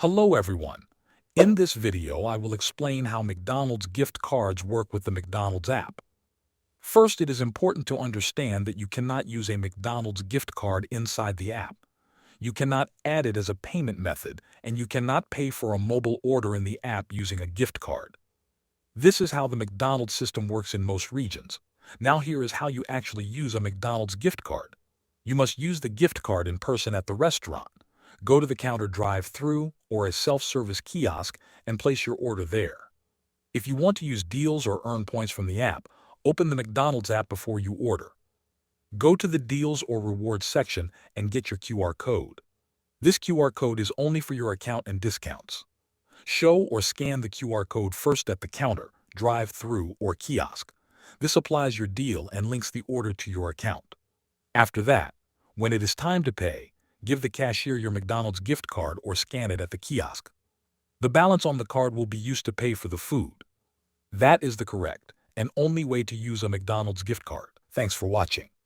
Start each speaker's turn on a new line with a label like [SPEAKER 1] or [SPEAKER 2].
[SPEAKER 1] Hello everyone. In this video, I will explain how McDonald's gift cards work with the McDonald's app. First, it is important to understand that you cannot use a McDonald's gift card inside the app. You cannot add it as a payment method, and you cannot pay for a mobile order in the app using a gift card. This is how the McDonald's system works in most regions. Now here is how you actually use a McDonald's gift card. You must use the gift card in person at the restaurant. Go to the counter drive-through or a self-service kiosk and place your order there. If you want to use deals or earn points from the app, open the McDonald's app before you order. Go to the Deals or Rewards section and get your QR code. This QR code is only for your account and discounts. Show or scan the QR code first at the counter, drive-through, or kiosk. This applies your deal and links the order to your account. After that, when it is time to pay, give the cashier your McDonald's gift card or scan it at the kiosk. The balance on the card will be used to pay for the food. That is the correct and only way to use a McDonald's gift card. Thanks for watching.